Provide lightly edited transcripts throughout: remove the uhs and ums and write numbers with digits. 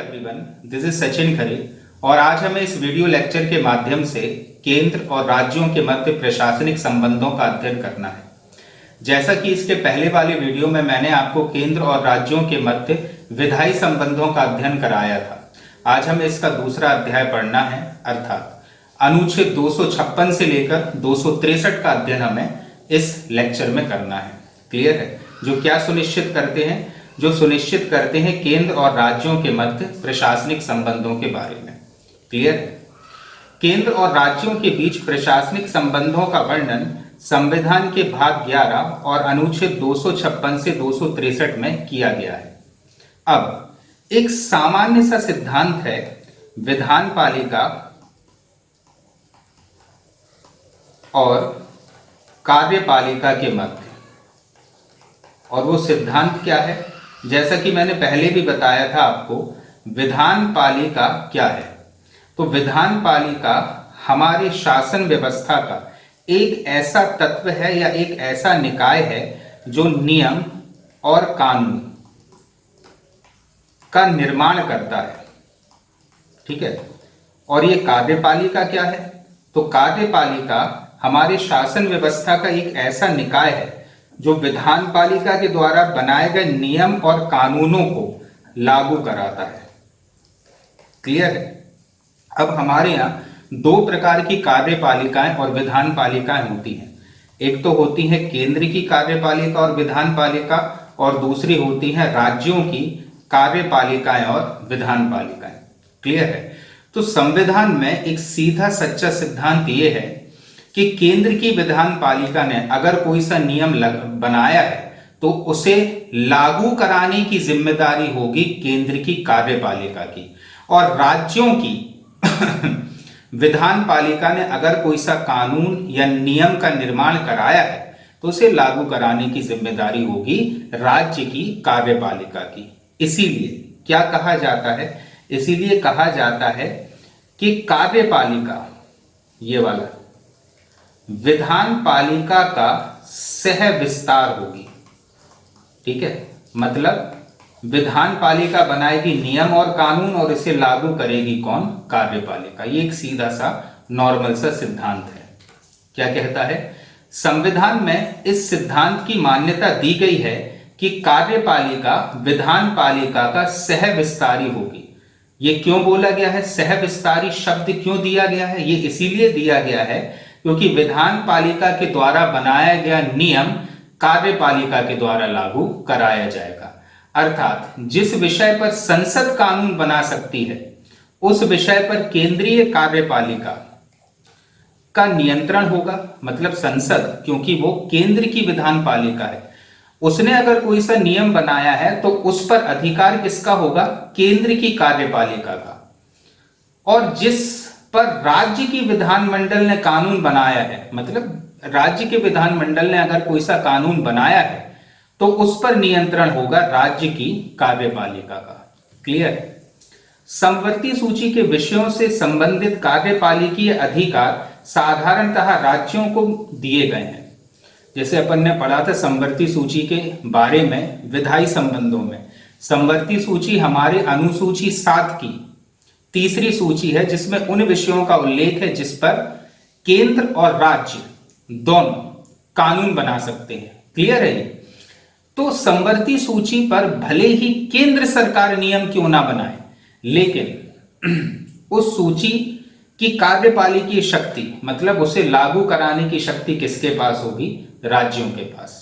Everyone, this is Sachin खरे और आज हमें इस वीडियो लेक्चर के माध्यम से केंद्र और राज्यों के मध्य प्रशासनिक संबंधों का अध्ययन करना है। जैसा कि इसके पहले वाले वीडियो में मैंने आपको केंद्र और राज्यों के मध्य विधायी संबंधों का अध्ययन कराया था। आज हमें इसका दूसरा अध्याय पढ़ना है, अर्थात अनुच्छेद 256 से लेकर 263 का अध्ययन हमें इस लेक्चर में करना है। क्लियर है? जो क्या सुनिश्चित करते हैं? जो सुनिश्चित करते हैं केंद्र और राज्यों के मध्य प्रशासनिक संबंधों के बारे में। क्लियर है? केंद्र और राज्यों के बीच प्रशासनिक संबंधों का वर्णन संविधान के भाग 11 और अनुच्छेद 256 से 263 में किया गया है। अब एक सामान्य सा सिद्धांत है विधान पालिका और कार्यपालिका के मध्य, और वो सिद्धांत क्या है? जैसा कि मैंने पहले भी बताया था आपको, विधान पालिका क्या है? तो विधान पालिका हमारे शासन व्यवस्था का एक ऐसा तत्व है या एक ऐसा निकाय है जो नियम और कानून का निर्माण करता है। ठीक है? और ये कार्यपालिका क्या है? तो कार्यपालिका हमारे शासन व्यवस्था का एक ऐसा निकाय है जो विधान पालिका के द्वारा बनाए गए नियम और कानूनों को लागू कराता है। क्लियर है? अब हमारे यहाँ दो प्रकार की कार्यपालिकाएं और विधान पालिकाएं होती हैं। एक तो होती है केंद्र की कार्यपालिका और विधान पालिका, और दूसरी होती है राज्यों की कार्यपालिकाएं और विधान पालिकाएं। क्लियर है? तो संविधान में एक सीधा सच्चा सिद्धांत यह है कि केंद्र की विधान पालिका ने अगर कोई सा नियम बनाया है तो उसे लागू कराने की जिम्मेदारी होगी केंद्र की कार्यपालिका की, और राज्यों की विधान पालिका ने अगर कोई सा कानून या नियम का निर्माण कराया है तो उसे लागू कराने की जिम्मेदारी होगी राज्य की कार्यपालिका की। इसीलिए क्या कहा जाता है? इसीलिए कहा जाता है कि कार्यपालिका, ये वाला, विधान पालिका का सह विस्तार होगी। ठीक है? मतलब विधान पालिका बनाएगी नियम और कानून और इसे लागू करेगी कौन? कार्यपालिका। ये एक सीधा सा नॉर्मल सा सिद्धांत है। क्या कहता है? संविधान में इस सिद्धांत की मान्यता दी गई है कि कार्यपालिका विधान पालिका का सह विस्तारी होगी। ये क्यों बोला गया है? सह विस्तारी शब्द क्यों दिया गया है? ये इसीलिए दिया गया है क्योंकि विधान पालिका के द्वारा बनाया गया नियम कार्यपालिका के द्वारा लागू कराया जाएगा। अर्थात जिस विषय पर संसद कानून बना सकती है उस विषय पर केंद्रीय कार्यपालिका का नियंत्रण होगा। मतलब संसद, क्योंकि वो केंद्र की विधान पालिका है, उसने अगर कोई सा नियम बनाया है तो उस पर अधिकार किसका होगा? केंद्र की कार्यपालिका का। और जिस पर राज्य की विधानमंडल ने कानून बनाया है, मतलब राज्य के विधानमंडल ने अगर कोई सा कानून बनाया है तो उस पर नियंत्रण होगा राज्य की कार्यपालिका का। क्लियर है? समवर्ती सूची के विषयों से संबंधित कार्यपालिकीय अधिकार साधारणतः राज्यों को दिए गए हैं। जैसे अपन ने पढ़ा था समवर्ती सूची के बारे में विधायी संबंधों में। समवर्ती सूची हमारे अनुसूची 7 की तीसरी सूची है जिसमें उन विषयों का उल्लेख है जिस पर केंद्र और राज्य दोनों कानून बना सकते हैं। क्लियर है? तो समवर्ती सूची पर भले ही केंद्र सरकार नियम क्यों ना बनाए, लेकिन उस सूची की कार्यपालिकीय शक्ति, मतलब उसे लागू कराने की शक्ति किसके पास होगी? राज्यों के पास।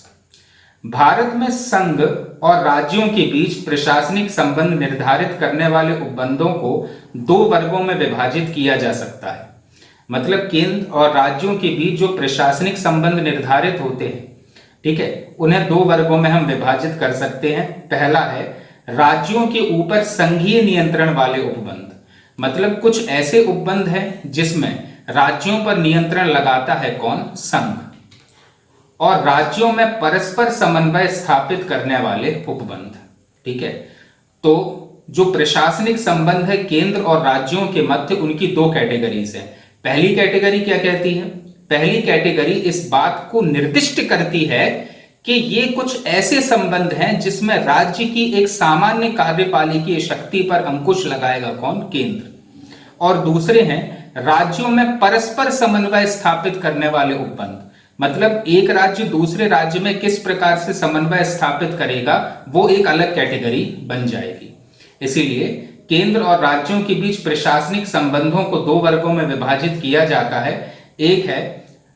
भारत में संघ और राज्यों के बीच प्रशासनिक संबंध निर्धारित करने वाले उपबंधों को 2 वर्गों में विभाजित किया जा सकता है। मतलब केंद्र और राज्यों के बीच जो प्रशासनिक संबंध निर्धारित होते हैं, ठीक है, उन्हें 2 वर्गों में हम विभाजित कर सकते हैं। पहला है राज्यों के ऊपर संघीय नियंत्रण वाले उपबंध। मतलब कुछ ऐसे उपबंध हैं जिसमें राज्यों पर नियंत्रण लगाता है कौन? संघ। और राज्यों में परस्पर समन्वय स्थापित करने वाले उपबंध। ठीक है? तो जो प्रशासनिक संबंध है केंद्र और राज्यों के मध्य, उनकी 2 कैटेगरीज है। पहली कैटेगरी क्या कहती है? पहली कैटेगरी इस बात को निर्दिष्ट करती है कि ये कुछ ऐसे संबंध हैं जिसमें राज्य की एक सामान्य कार्यपालिकीय शक्ति पर अंकुश लगाएगा कौन? केंद्र। और दूसरे हैं राज्यों में परस्पर समन्वय स्थापित करने वाले उपबंध, मतलब एक राज्य दूसरे राज्य में किस प्रकार से समन्वय स्थापित करेगा वो एक अलग कैटेगरी बन जाएगी। इसीलिए केंद्र और राज्यों के बीच प्रशासनिक संबंधों को दो वर्गों में विभाजित किया जाता है। एक है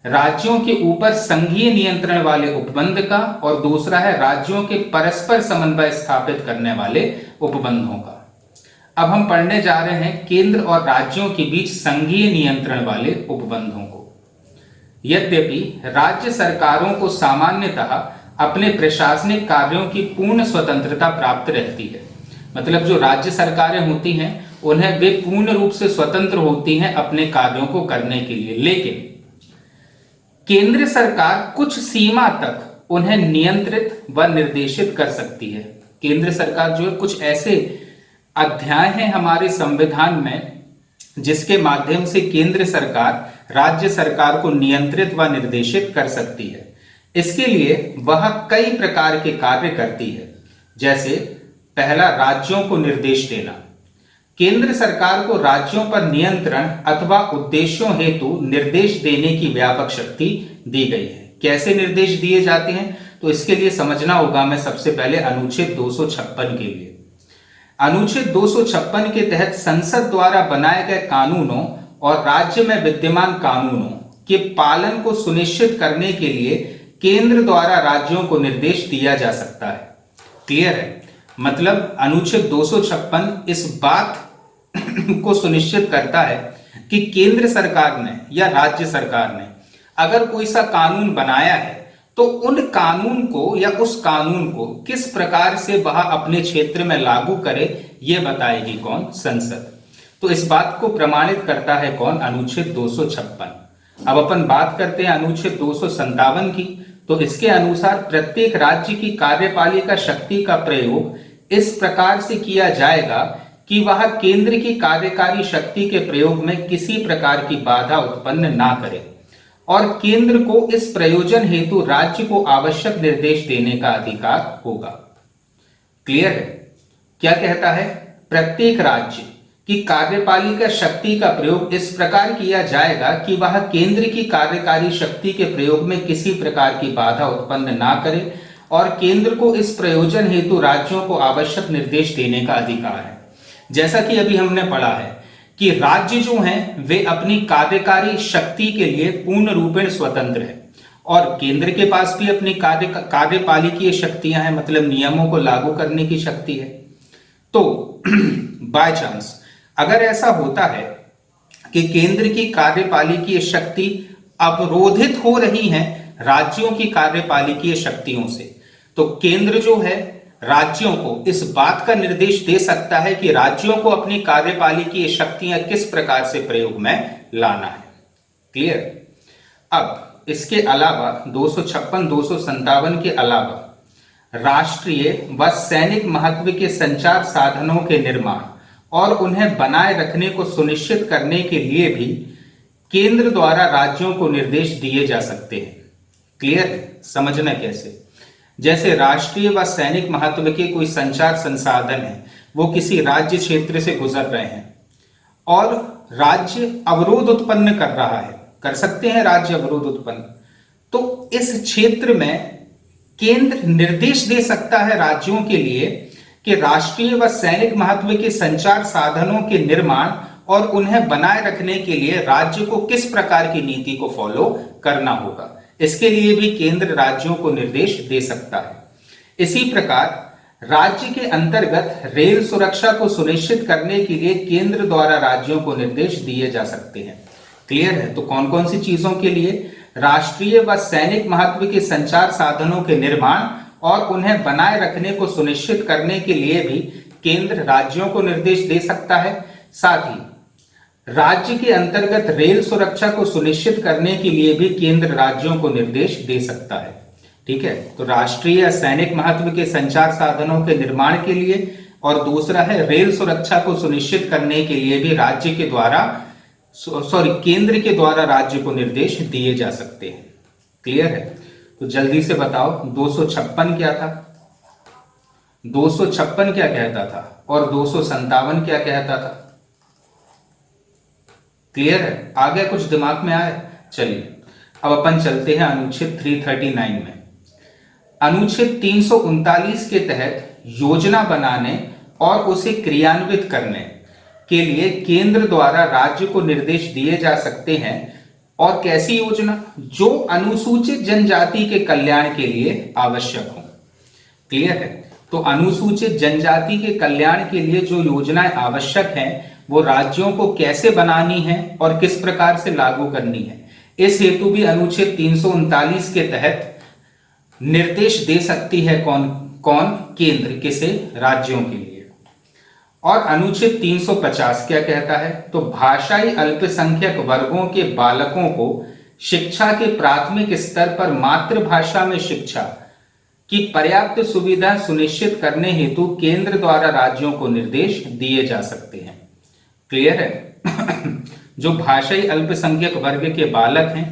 राज्यों के ऊपर संघीय नियंत्रण वाले उपबंध का, और दूसरा है राज्यों के परस्पर समन्वय स्थापित करने वाले उपबंधों का। अब हम पढ़ने जा रहे हैं केंद्र और राज्यों के बीच संघीय नियंत्रण वाले उपबंधों को। यद्यपि राज्य सरकारों को सामान्यतः अपने प्रशासनिक कार्यों की पूर्ण स्वतंत्रता प्राप्त रहती है, मतलब जो राज्य सरकारें होती हैं उन्हें वे पूर्ण रूप से स्वतंत्र होती हैं अपने कार्यों को करने के लिए, लेकिन केंद्र सरकार कुछ सीमा तक उन्हें नियंत्रित व निर्देशित कर सकती है। केंद्र सरकार जो है कुछ ऐसे अध्याय हैं हमारे संविधान में जिसके माध्यम से केंद्र सरकार राज्य सरकार को नियंत्रित व निर्देशित कर सकती है। इसके लिए वह कई प्रकार के कार्य करती है। जैसे पहला, राज्यों को निर्देश देना। केंद्र सरकार को राज्यों पर नियंत्रण अथवा उद्देश्यों हेतु निर्देश देने की व्यापक शक्ति दी गई है। कैसे निर्देश दिए जाते हैं तो इसके लिए समझना होगा हमें सबसे पहले अनुच्छेद 256 के लिए। अनुच्छेद 256 के तहत संसद द्वारा बनाए गए कानूनों और राज्य में विद्यमान कानूनों के पालन को सुनिश्चित करने के लिए केंद्र द्वारा राज्यों को निर्देश दिया जा सकता है। क्लियर है? मतलब अनुच्छेद 256 इस बात को सुनिश्चित करता है कि केंद्र सरकार ने या राज्य सरकार ने अगर कोई सा कानून बनाया है तो उन कानून को या उस कानून को किस प्रकार से वह अपने क्षेत्र में लागू करे ये बताएगी कौन? संसद। तो इस बात को प्रमाणित करता है कौन? अनुच्छेद 256। अब अपन बात करते हैं अनुच्छेद 257 की। तो इसके अनुसार प्रत्येक राज्य की कार्यपालिका शक्ति का प्रयोग इस प्रकार से किया जाएगा कि वह केंद्र की कार्यकारी शक्ति के प्रयोग में किसी प्रकार की बाधा उत्पन्न ना करे और केंद्र को इस प्रयोजन हेतु राज्य को आवश्यक निर्देश देने का अधिकार होगा। क्लियर है? क्या कहता है? प्रत्येक राज्य की कार्यपालिका शक्ति का प्रयोग इस प्रकार किया जाएगा कि वह केंद्र की कार्यकारी शक्ति के प्रयोग में किसी प्रकार की बाधा उत्पन्न ना करे और केंद्र को इस प्रयोजन हेतु राज्यों को आवश्यक निर्देश देने का अधिकार है। जैसा कि अभी हमने पढ़ा है कि राज्य जो हैं वे अपनी कार्यकारी शक्ति के लिए पूर्ण रूपेण स्वतंत्र है और केंद्र के पास भी अपनी कार्यपालिकीय शक्तियां हैं, मतलब नियमों को लागू करने की शक्ति है। तो बाय चांस अगर ऐसा होता है कि केंद्र की कार्यपालिकीय शक्ति अवरोधित हो रही है राज्यों की कार्यपालिकीय शक्तियों से, तो केंद्र जो है राज्यों को इस बात का निर्देश दे सकता है कि राज्यों को अपनी कार्यपालिकीय शक्तियां किस प्रकार से प्रयोग में लाना है। क्लियर? अब इसके अलावा 256, 257 के अलावा राष्ट्रीय व सैनिक महत्व के संचार साधनों के निर्माण और उन्हें बनाए रखने को सुनिश्चित करने के लिए भी केंद्र द्वारा राज्यों को निर्देश दिए जा सकते हैं। क्लियर है? समझना कैसे? जैसे राष्ट्रीय व सैनिक महत्व के कोई संचार संसाधन है, वो किसी राज्य क्षेत्र से गुजर रहे हैं और राज्य अवरोध उत्पन्न कर रहा है, कर सकते हैं राज्य अवरोध उत्पन्न, तो इस क्षेत्र में केंद्र निर्देश दे सकता है राज्यों के लिए कि राष्ट्रीय व सैनिक महत्व के संचार साधनों के निर्माण और उन्हें बनाए रखने के लिए राज्य को किस प्रकार की नीति को फॉलो करना होगा। इसके लिए भी केंद्र राज्यों को निर्देश दे सकता है। इसी प्रकार राज्य के अंतर्गत रेल सुरक्षा को सुनिश्चित करने के लिए केंद्र द्वारा राज्यों को निर्देश दिए जा सकते हैं। क्लियर है? तो कौन कौन सी चीजों के लिए? राष्ट्रीय व सैनिक महत्व के संचार साधनों के निर्माण और उन्हें बनाए रखने को सुनिश्चित करने के लिए भी केंद्र राज्यों को निर्देश दे सकता है। साथ ही राज्य के अंतर्गत रेल सुरक्षा को सुनिश्चित करने के लिए भी केंद्र राज्यों को निर्देश दे सकता है। ठीक है? तो राष्ट्रीय या सैनिक महत्व के संचार साधनों के निर्माण के लिए और दूसरा है रेल सुरक्षा को सुनिश्चित करने के लिए भी राज्य के द्वारा केंद्र के द्वारा राज्य को निर्देश दिए जा सकते हैं। क्लियर है? तो जल्दी से बताओ 256 क्या था, 256 क्या कहता था और 257 क्या कहता था? क्लियर है? आ गया कुछ दिमाग में आया? चलिए अब अपन चलते हैं अनुच्छेद 339 में। अनुच्छेद 339 के तहत योजना बनाने और उसे क्रियान्वित करने के लिए केंद्र द्वारा राज्य को निर्देश दिए जा सकते हैं। और कैसी योजना? जो अनुसूचित जनजाति के कल्याण के लिए आवश्यक हो। क्लियर है? तो अनुसूचित जनजाति के कल्याण के लिए जो योजनाएं आवश्यक हैं वो राज्यों को कैसे बनानी है और किस प्रकार से लागू करनी है, इस हेतु भी अनुच्छेद 339 के तहत निर्देश दे सकती है कौन कौन? केंद्र। किसे? राज्यों के लिए। और अनुच्छेद 350 क्या कहता है? तो भाषाई अल्पसंख्यक वर्गों के बालकों को शिक्षा के प्राथमिक स्तर पर मातृभाषा में शिक्षा की पर्याप्त सुविधा सुनिश्चित करने हेतु केंद्र द्वारा राज्यों को निर्देश दिए जा सकते हैं। क्लियर है? जो भाषाई अल्पसंख्यक वर्ग के बालक हैं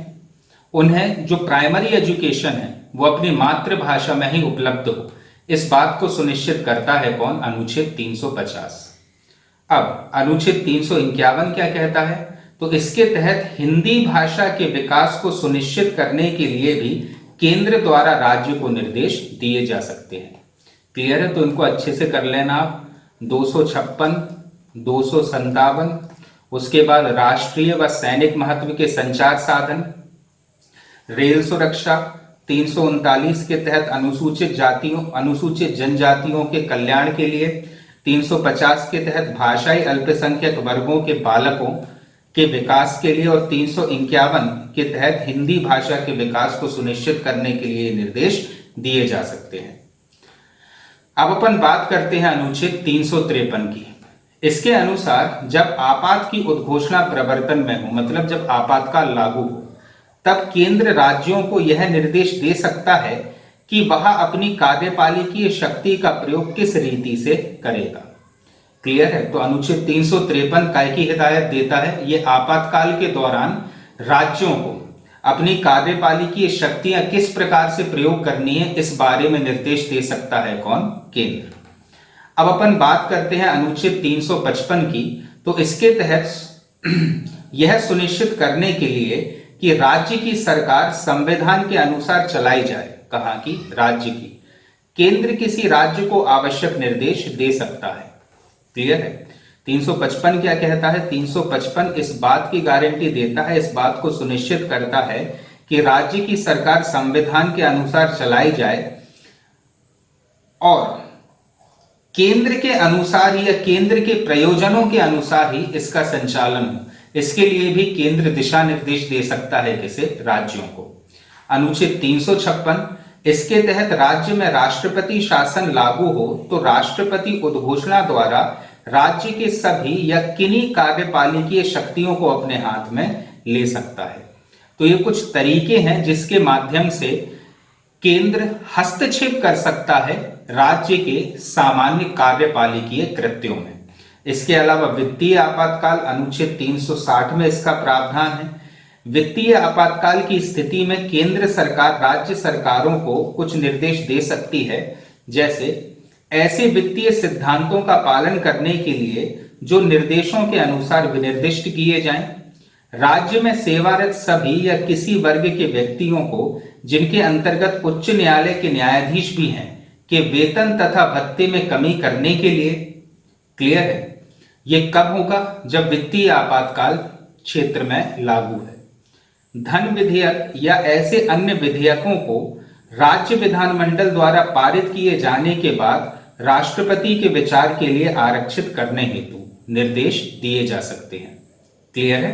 उन्हें जो प्राइमरी एजुकेशन है वो अपनी मातृभाषा में ही उपलब्ध हो, इस बात को सुनिश्चित करता है कौन? अनुच्छेद 350। अब अनुच्छेद 351 क्या कहता है? तो इसके तहत हिंदी भाषा के विकास को सुनिश्चित करने के लिए भी केंद्र द्वारा राज्य को निर्देश दिए जा सकते हैं। क्लियर है? तो इनको अच्छे से कर लेना आप। 256, 257, उसके बाद राष्ट्रीय व सैनिक महत्व के संचार साधन, रेल सुरक्षा, 339 के तहत अनुसूचित जनजातियों के कल्याण के लिए, 350 के तहत भाषाई अल्पसंख्यक वर्गों के बालकों के विकास के लिए और 351 के तहत हिंदी भाषा के विकास को सुनिश्चित करने के लिए निर्देश दिए जा सकते हैं। अब अपन बात करते हैं अनुच्छेद 353 की। इसके अनुसार जब आपात की उद्घोषणा प्रवर्तन में हो, मतलब जब आपातकाल लागू हो, तब केंद्र राज्यों को यह निर्देश दे सकता है कि वह अपनी कार्यपालिकीय शक्ति का प्रयोग किस रीति से करेगा। क्लियर है? तो अनुच्छेद 353 काय की हिदायत देता है? ये आपातकाल के दौरान राज्यों को अपनी कार्यपालिकीय शक्तियां किस प्रकार से प्रयोग करनी है, इस बारे में निर्देश दे सकता है कौन? केंद्र। अब अपन बात करते हैं अनुच्छेद 355 की। तो इसके तहत यह सुनिश्चित करने के लिए कि राज्य की सरकार संविधान के अनुसार चलाई जाए। कहां की? राज्य की। केंद्र किसी राज्य को आवश्यक निर्देश दे सकता है। क्लियर है? 355 क्या कहता है? 355 इस बात की गारंटी देता है, इस बात को सुनिश्चित करता है कि राज्य की सरकार संविधान के अनुसार चलाई जाए और केंद्र के अनुसार या केंद्र के प्रयोजनों के अनुसार ही इसका संचालन हो। इसके लिए भी केंद्र दिशा निर्देश दे सकता है किसे? राज्यों को। अनुच्छेद 356, इसके तहत राज्य में राष्ट्रपति शासन लागू हो तो राष्ट्रपति उद्घोषणा द्वारा राज्य के सभी या किन्हीं कार्यपालिकीय शक्तियों को अपने हाथ में ले सकता है। तो ये कुछ तरीके हैं जिसके माध्यम से केंद्र हस्तक्षेप कर सकता है राज्य के सामान्य कार्यपालिकीय कृत्यों में। इसके अलावा वित्तीय आपातकाल, अनुच्छेद 360 में इसका प्रावधान है। वित्तीय आपातकाल की स्थिति में केंद्र सरकार राज्य सरकारों को कुछ निर्देश दे सकती है, जैसे ऐसे वित्तीय सिद्धांतों का पालन करने के लिए जो निर्देशों के अनुसार विनिर्दिष्ट किए जाएं। राज्य में सेवारत सभी या किसी वर्ग के व्यक्तियों को जिनके अंतर्गत उच्च न्यायालय के न्यायाधीश भी हैं के वेतन तथा भत्ते में कमी करने के लिए। क्लियर है? ये कब होगा? जब वित्तीय आपातकाल क्षेत्र में लागू है। धन विधेयक या ऐसे अन्य विधेयकों को राज्य विधानमंडल द्वारा पारित किए जाने के बाद राष्ट्रपति के विचार के लिए आरक्षित करने हेतु निर्देश दिए जा सकते हैं। क्लियर है?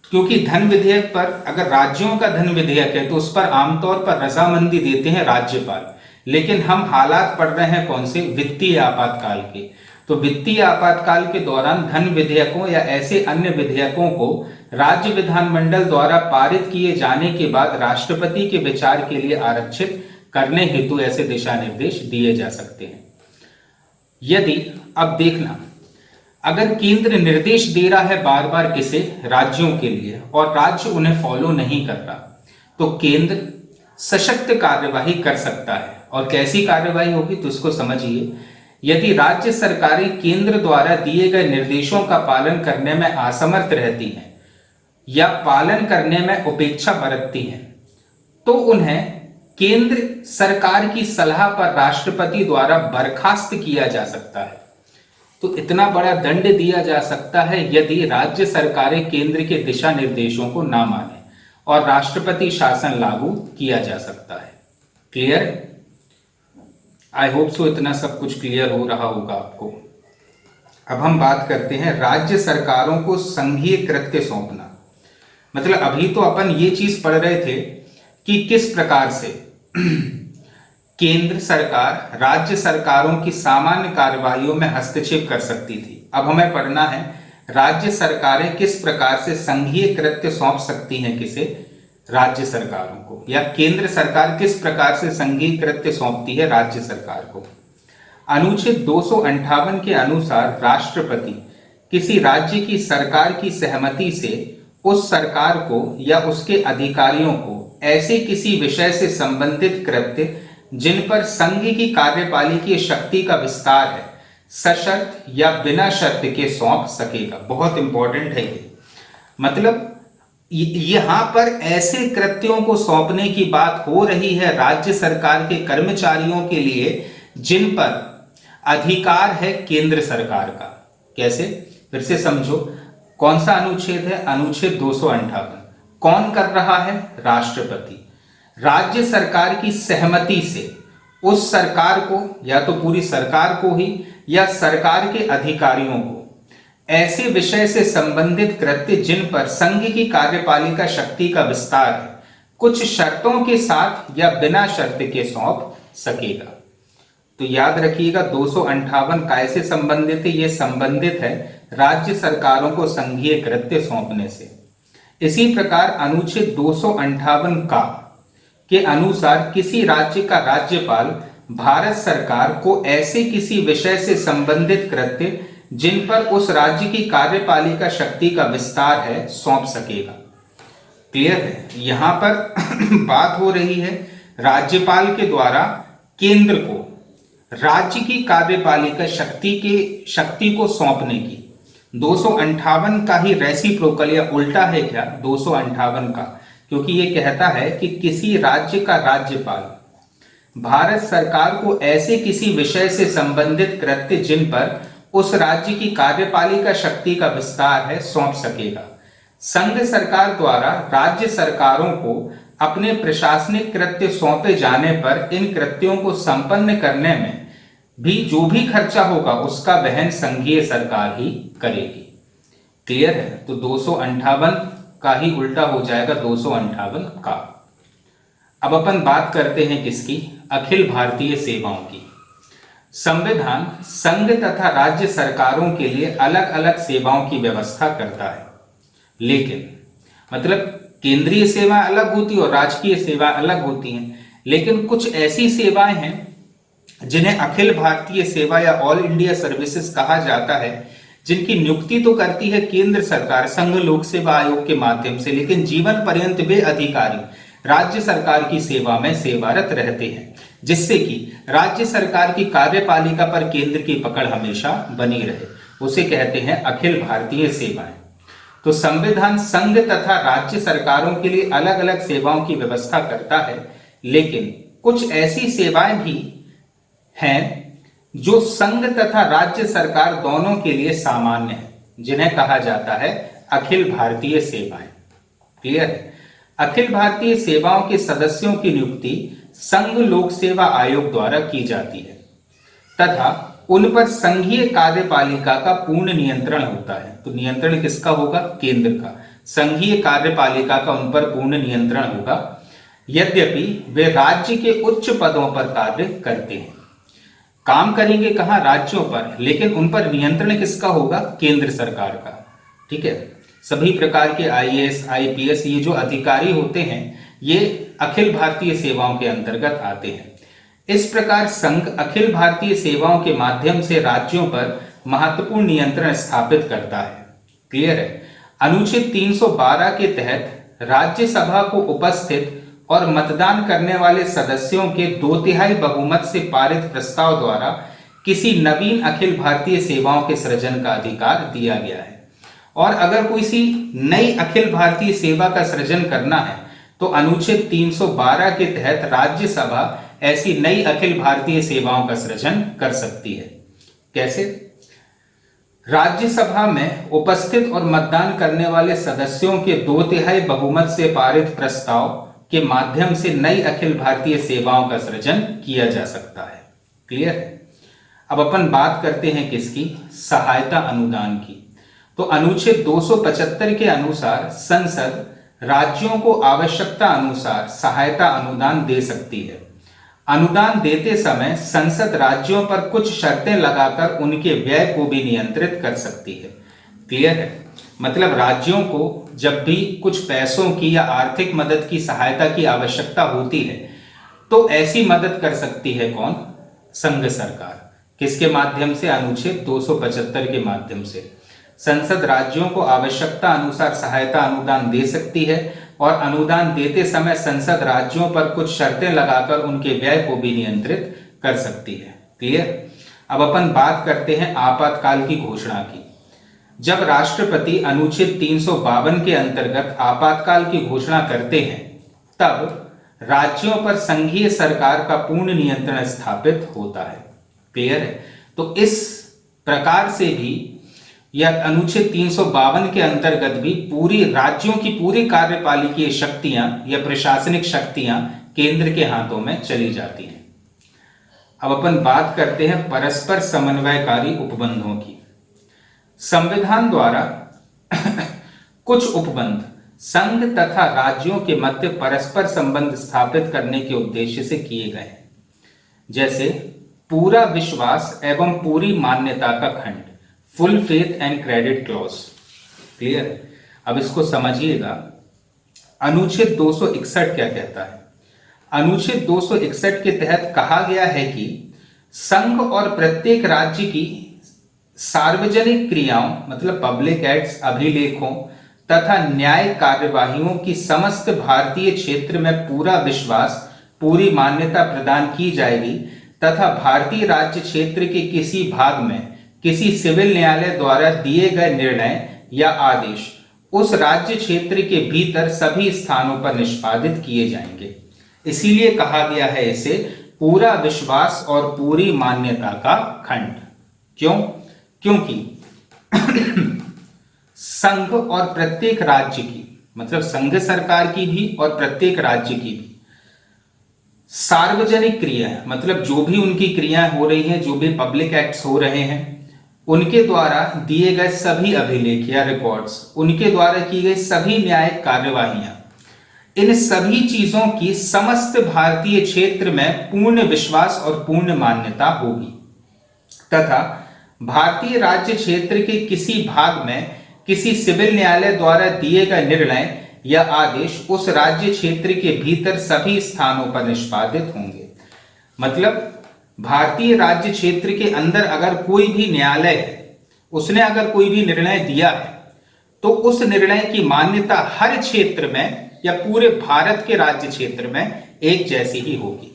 क्योंकि धन विधेयक पर, अगर राज्यों का धन विधेयक है तो उस पर आमतौर पर रजामंदी देते हैं राज्यपाल, लेकिन हम हालात पढ़ रहे हैं कौन से? वित्तीय आपातकाल के। तो वित्तीय आपातकाल के दौरान धन विधेयकों या ऐसे अन्य विधेयकों को राज्य विधानमंडल द्वारा पारित किए जाने के बाद राष्ट्रपति के विचार के लिए आरक्षित करने हेतु ऐसे दिशा निर्देश दिए जा सकते हैं। यदि, अब देखना, अगर केंद्र निर्देश दे रहा है बार बार किसे? राज्यों के लिए, और राज्य उन्हें फॉलो नहीं कर रहा, तो केंद्र सशक्त कार्यवाही कर सकता है। और कैसी कार्यवाही होगी तो इसको समझिए। यदि राज्य सरकारें केंद्र द्वारा दिए गए निर्देशों का पालन करने में असमर्थ रहती हैं या पालन करने में उपेक्षा बरतती हैं, तो उन्हें केंद्र सरकार की सलाह पर राष्ट्रपति द्वारा बर्खास्त किया जा सकता है। तो इतना बड़ा दंड दिया जा सकता है यदि राज्य सरकारें केंद्र के दिशा निर्देशों को ना माने, और राष्ट्रपति शासन लागू किया जा सकता है। क्लियर? आई होप सो इतना सब कुछ क्लियर हो रहा होगा आपको। अब हम बात करते हैं राज्य सरकारों को संघीय कृत्य सौंपना। मतलब अभी तो अपन ये चीज पढ़ रहे थे कि किस प्रकार से केंद्र सरकार राज्य सरकारों की सामान्य कार्यवाहियों में हस्तक्षेप कर सकती थी। अब हमें पढ़ना है राज्य सरकारें किस प्रकार से संघीय कृत्य सौंप सकती हैं किसे, राज्य सरकारों को, या केंद्र सरकार किस प्रकार से संघीय कृत्य सौंपती है राज्य सरकार को। अनुच्छेद 258 के अनुसार राष्ट्रपति किसी राज्य की सरकार की सहमति से उस सरकार को या उसके अधिकारियों को ऐसे किसी विषय से संबंधित कृत्य जिन पर संघ की कार्यपालिकीय शक्ति का विस्तार है सशर्त या बिना शर्त के सौंप सकेगा। बहुत इंपॉर्टेंट है ये। मतलब यहां पर ऐसे कृत्यों को सौंपने की बात हो रही है राज्य सरकार के कर्मचारियों के लिए जिन पर अधिकार है केंद्र सरकार का। कैसे? फिर से समझो, कौन सा अनुच्छेद है? अनुच्छेद 258। कौन कर रहा है? राष्ट्रपति। राज्य सरकार की सहमति से उस सरकार को, या तो पूरी सरकार को ही या सरकार के अधिकारियों को, ऐसे विषय से संबंधित कृत्य जिन पर संघ की कार्यपालिका शक्ति का विस्तार है कुछ शर्तों के साथ या बिना शर्त के सौंप सकेगा। तो याद रखिएगा 258 काय से संबंधित है? ये संबंधित है राज्य सरकारों को संघीय कृत्य सौंपने से। इसी प्रकार अनुच्छेद 258 का के अनुसार किसी राज्य का राज्यपाल भारत सरकार को ऐसे किसी विषय से संबंधित कृत्य जिन पर उस राज्य की कार्यपालिका शक्ति का विस्तार है सौंप सकेगा। क्लियर है? यहां पर बात हो रही है राज्यपाल के द्वारा केंद्र को राज्य की कार्यपालिका शक्ति को सौंपने की। 258 का ही रेसिप्रोकल या उल्टा है क्या 258 का? क्योंकि ये कहता है कि किसी राज्य का राज्यपाल भारत सरकार को ऐसे किसी विषय से संबंधित कृत्य जिन पर उस राज्य की कार्यपालिका शक्ति का विस्तार है सौंप सकेगा। संघ सरकार द्वारा राज्य सरकारों को अपने प्रशासनिक कृत्य सौंपे जाने पर इन कृत्यों को संपन्न करने में भी जो भी खर्चा होगा उसका वहन संघीय सरकार ही करेगी। क्लियर है? तो 258 का ही उल्टा हो जाएगा 258 का। अब अपन बात करते हैं किसकी? अखिल भारतीय सेवाओं की। संविधान संघ तथा राज्य सरकारों के लिए अलग अलग सेवाओं की व्यवस्था करता है, लेकिन मतलब केंद्रीय सेवा अलग होती है और राजकीय सेवा अलग होती हैं, लेकिन कुछ ऐसी सेवाएं हैं जिन्हें अखिल भारतीय सेवा या ऑल इंडिया सर्विसेज कहा जाता है, जिनकी नियुक्ति तो करती है केंद्र सरकार संघ लोक सेवा आयोग के माध्यम से, लेकिन जीवन पर्यंत वे अधिकारी राज्य सरकार की सेवा में सेवारत रहते हैं, जिससे कि राज्य सरकार की कार्यपालिका पर केंद्र की पकड़ हमेशा बनी रहे। उसे कहते हैं अखिल भारतीय सेवाएं। तो संविधान संघ तथा राज्य सरकारों के लिए अलग अलग सेवाओं की व्यवस्था करता है, लेकिन कुछ ऐसी सेवाएं भी हैं जो संघ तथा राज्य सरकार दोनों के लिए सामान्य है, जिन्हें कहा जाता है अखिल भारतीय सेवाएं। क्लियर है? अखिल भारतीय सेवाओं के सदस्यों की नियुक्ति संघ लोक सेवा आयोग द्वारा की जाती है तथा उन पर संघीय कार्यपालिका का पूर्ण नियंत्रण होता है। तो नियंत्रण किसका होगा? केंद्र का। संघीय कार्यपालिका का उन पर पूर्ण नियंत्रण होगा, यद्यपि वे राज्य के उच्च पदों पर कार्य करते हैं। काम करेंगे कहां? राज्यों पर, लेकिन उन पर नियंत्रण किसका होगा? केंद्र सरकार का। ठीक है? सभी प्रकार के आईएएस, आईपीएस ये जो अधिकारी होते हैं ये अखिल भारतीय सेवाओं के अंतर्गत आते हैं। इस प्रकार संघ अखिल भारतीय सेवाओं के माध्यम से राज्यों पर महत्वपूर्ण नियंत्रण स्थापित करता है। क्लियर है? अनुच्छेद 312 के तहत राज्यसभा को उपस्थित और मतदान करने वाले सदस्यों के 2/3 बहुमत से पारित प्रस्ताव द्वारा किसी नवीन अखिल भारतीय सेवाओं के सृजन का अधिकार दिया गया है। और अगर किसी नई अखिल भारतीय सेवा का सृजन करना है तो अनुच्छेद 312 के तहत राज्यसभा ऐसी नई अखिल भारतीय सेवाओं का सृजन कर सकती है। कैसे? राज्यसभा में उपस्थित और मतदान करने वाले सदस्यों के 2/3 बहुमत से पारित प्रस्ताव के माध्यम से नई अखिल भारतीय सेवाओं का सृजन किया जा सकता है। क्लियर है? अब अपन बात करते हैं किसकी? सहायता अनुदान की। तो अनुच्छेद 275 के अनुसार संसद राज्यों को आवश्यकता अनुसार सहायता अनुदान दे सकती है। अनुदान देते समय संसद राज्यों पर कुछ शर्तें लगाकर उनके व्यय को भी नियंत्रित कर सकती है। क्लियर है? मतलब राज्यों को जब भी कुछ पैसों की या आर्थिक मदद की सहायता की आवश्यकता होती है तो ऐसी मदद कर सकती है कौन? संघ सरकार। किसके माध्यम से? अनुच्छेद 275 के माध्यम से संसद राज्यों को आवश्यकता अनुसार सहायता अनुदान दे सकती है और अनुदान देते समय संसद राज्यों पर कुछ शर्तें लगाकर उनके व्यय को भी नियंत्रित कर सकती है। क्लियर? अब अपन बात करते हैं आपातकाल की घोषणा की। जब राष्ट्रपति अनुच्छेद 352 के अंतर्गत आपातकाल की घोषणा करते हैं तब राज्यों पर संघीय सरकार का पूर्ण नियंत्रण स्थापित होता है। क्लियर है? तो इस प्रकार से भी यह अनुच्छेद 352 के अंतर्गत भी पूरी राज्यों की पूरी कार्यपालिकीय शक्तियां या प्रशासनिक शक्तियां केंद्र के हाथों में चली जाती हैं। अब अपन बात करते हैं परस्पर समन्वयकारी उपबंधों की। संविधान द्वारा कुछ उपबंध संघ तथा राज्यों के मध्य परस्पर संबंध स्थापित करने के उद्देश्य से किए गए हैं। जैसे पूरा विश्वास एवं पूरी मान्यता का खंड, full faith and credit clause. Clear है? अब इसको समझिएगा। अनुच्छेद 261 क्या कहता है? अनुच्छेद 261 के तहत कहा गया है कि संघ और प्रत्येक राज्य की सार्वजनिक क्रियाओं मतलब पब्लिक एक्ट्स, अभिलेखों तथा न्याय कार्यवाहियों की समस्त भारतीय क्षेत्र में पूरा विश्वास, पूरी मान्यता प्रदान की जाएगी तथा भारतीय राज्य क्षेत्र के किसी भाग में किसी सिविल न्यायालय द्वारा दिए गए निर्णय या आदेश उस राज्य क्षेत्र के भीतर सभी स्थानों पर निष्पादित किए जाएंगे। इसीलिए कहा गया है इसे पूरा विश्वास और पूरी मान्यता का खंड। क्यों? क्योंकि संघ और प्रत्येक राज्य की मतलब संघ सरकार की भी और प्रत्येक राज्य की भी सार्वजनिक क्रिया मतलब जो भी उनकी क्रियाएं हो रही हैं, जो भी पब्लिक एक्ट्स हो रहे हैं, उनके द्वारा दिए गए सभी अभिलेख या रिकॉर्ड्स, उनके द्वारा की गई सभी न्यायिक कार्यवाहियां, इन सभी चीजों की समस्त भारतीय क्षेत्र में पूर्ण विश्वास और पूर्ण मान्यता होगी तथा भारतीय राज्य क्षेत्र के किसी भाग में किसी सिविल न्यायालय द्वारा दिए गए निर्णय या आदेश उस राज्य क्षेत्र के भीतर सभी स्थानों पर निष्पादित होंगे। मतलब भारतीय राज्य क्षेत्र के अंदर अगर कोई भी न्यायालय है, उसने अगर कोई भी निर्णय दिया है तो उस निर्णय की मान्यता हर क्षेत्र में या पूरे भारत के राज्य क्षेत्र में एक जैसी ही होगी।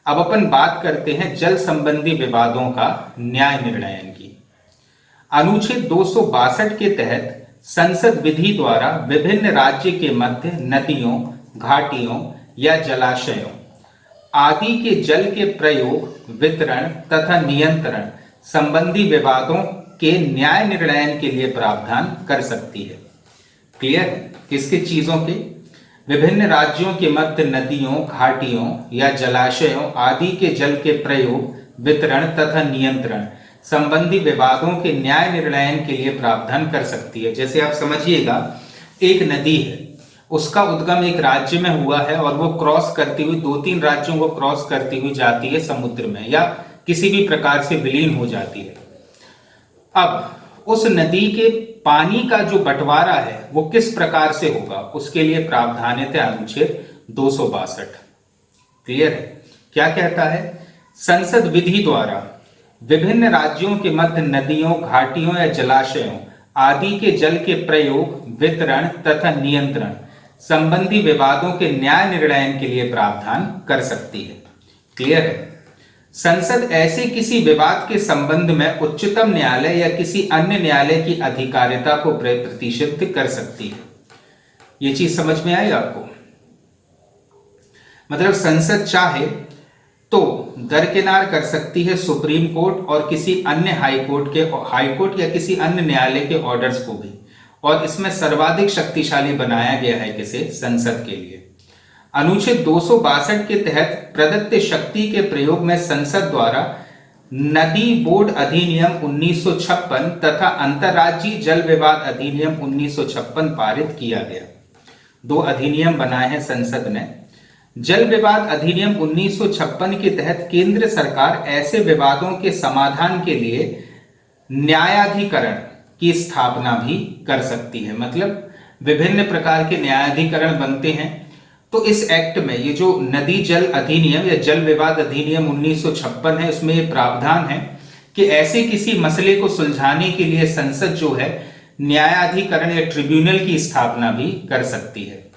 अब अपन बात करते हैं जल संबंधी विवादों का न्याय निर्णयन की। अनुच्छेद 262 के तहत संसद विधि द्वारा विभिन्न राज्य के मध्य नदियों, घाटियों या जलाशयों आदि के जल के प्रयोग, वितरण तथा नियंत्रण संबंधी विवादों के न्याय निर्णयन के लिए प्रावधान कर सकती है। क्लियर? किसके चीजों के? विभिन्न राज्यों के मध्य नदियों, घाटियों या जलाशयों आदि के जल के प्रयोग, वितरण तथा नियंत्रण संबंधी विवादों के न्याय निर्णयन के लिए प्रावधान कर सकती है। जैसे आप समझिएगा, एक नदी है, उसका उद्गम एक राज्य में हुआ है और वो क्रॉस करती हुई 2-3 राज्यों को क्रॉस करती हुई जाती है समुद्र में या किसी भी प्रकार से विलीन हो जाती है। अब उस नदी के पानी का जो बंटवारा है वो किस प्रकार से होगा, उसके लिए प्रावधानित है अनुच्छेद 262। क्लियर है? क्या कहता है? संसद विधि द्वारा विभिन्न राज्यों के मध्य नदियों, घाटियों या जलाशयों आदि के जल के प्रयोग, वितरण तथा नियंत्रण संबंधी विवादों के न्याय निर्णय के लिए प्रावधान कर सकती है। क्लियर है? संसद ऐसे किसी विवाद के संबंध में उच्चतम न्यायालय या किसी अन्य न्यायालय की अधिकारिता को प्रतिषिद्ध कर सकती है। ये चीज समझ में आई आपको? मतलब संसद चाहे तो दरकिनार कर सकती है सुप्रीम कोर्ट और किसी अन्य हाई कोर्ट या किसी अन्य न्यायालय के ऑर्डर्स को भी, और इसमें सर्वाधिक शक्तिशाली बनाया गया है किसे? संसद के लिए। अनुच्छेद 262 के तहत प्रदत्त शक्ति के प्रयोग में संसद द्वारा नदी बोर्ड अधिनियम 1956 तथा अंतर्राज्यीय जल विवाद अधिनियम 1956 पारित किया गया। 2 अधिनियम बनाए हैं संसद ने। जल विवाद अधिनियम 1956 के तहत केंद्र सरकार ऐसे विवादों के समाधान के लिए न्यायाधिकरण की स्थापना भी कर सकती है। मतलब विभिन्न प्रकार के न्यायाधिकरण बनते हैं। तो इस एक्ट में ये जो नदी जल अधिनियम या जल विवाद अधिनियम 1956 है, उसमें ये प्रावधान है कि ऐसे किसी मसले को सुलझाने के लिए संसद जो है न्यायाधिकरण या ट्रिब्यूनल की स्थापना भी कर सकती है।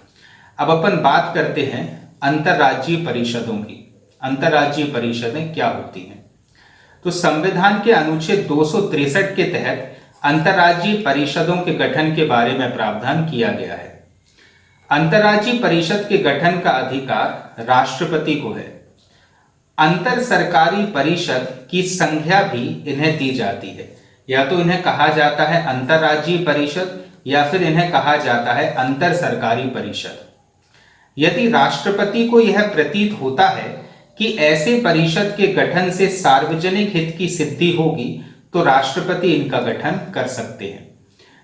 अब अपन बात करते हैं अंतर्राज्यीय परिषदों की। अंतर्राज्यीय परिषदें क्या होती हैं? तो संविधान के अनुच्छेद 263 के तहत अंतर्राज्यीय परिषदों के गठन के बारे में प्रावधान किया गया है। अंतर्राज्यीय परिषद के गठन का अधिकार राष्ट्रपति को है। अंतर सरकारी परिषद की संज्ञा भी इन्हें दी जाती है। या तो इन्हें कहा जाता है अंतर्राज्यीय परिषद या फिर इन्हें कहा जाता है अंतर सरकारी परिषद। यदि राष्ट्रपति को यह प्रतीत होता है कि ऐसे परिषद के गठन से सार्वजनिक हित की सिद्धि होगी तो राष्ट्रपति इनका गठन कर सकते हैं।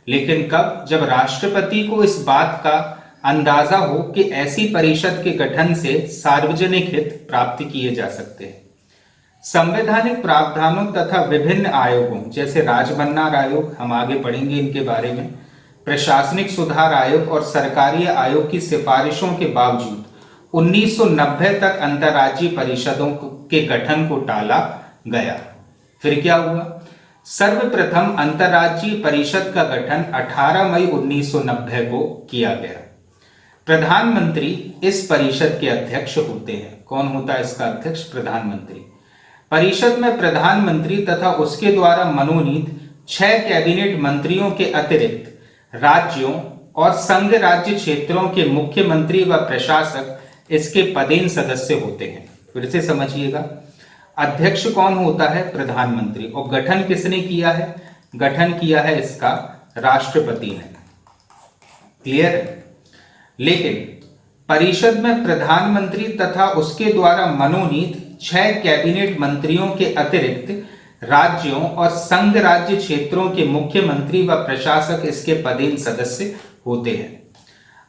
लेकिन कब? जब राष्ट्रपति को इस बात का अंदाजा हो कि ऐसी परिषद के गठन से सार्वजनिक हित प्राप्त किए जा सकते हैं। संवैधानिक प्रावधानों तथा विभिन्न आयोगों जैसे राजमन्नार आयोग, हम आगे पढ़ेंगे इनके बारे में, प्रशासनिक सुधार आयोग और सरकारी आयोग की सिफारिशों के बावजूद 1990 तक अंतर्राज्यीय परिषदों के गठन को टाला गया। फिर क्या हुआ? सर्वप्रथम अंतर्राज्यीय परिषद का गठन 18 मई 1990 को किया गया। प्रधानमंत्री इस परिषद के अध्यक्ष होते हैं। कौन होता है इसका अध्यक्ष? प्रधानमंत्री। परिषद में प्रधानमंत्री तथा उसके द्वारा मनोनीत 6 कैबिनेट मंत्रियों के अतिरिक्त राज्यों और संघ राज्य क्षेत्रों के मुख्यमंत्री व प्रशासक इसके पदेन सदस्य होते हैं। फिर से समझिएगा, अध्यक्ष कौन होता है? प्रधानमंत्री। और गठन किसने किया है? गठन किया है इसका राष्ट्रपति ने। क्लियर है? लेकिन परिषद में प्रधानमंत्री तथा उसके द्वारा मनोनीत 6 कैबिनेट मंत्रियों के अतिरिक्त राज्यों और संघ राज्य क्षेत्रों के मुख्यमंत्री व प्रशासक इसके पदेन सदस्य होते हैं।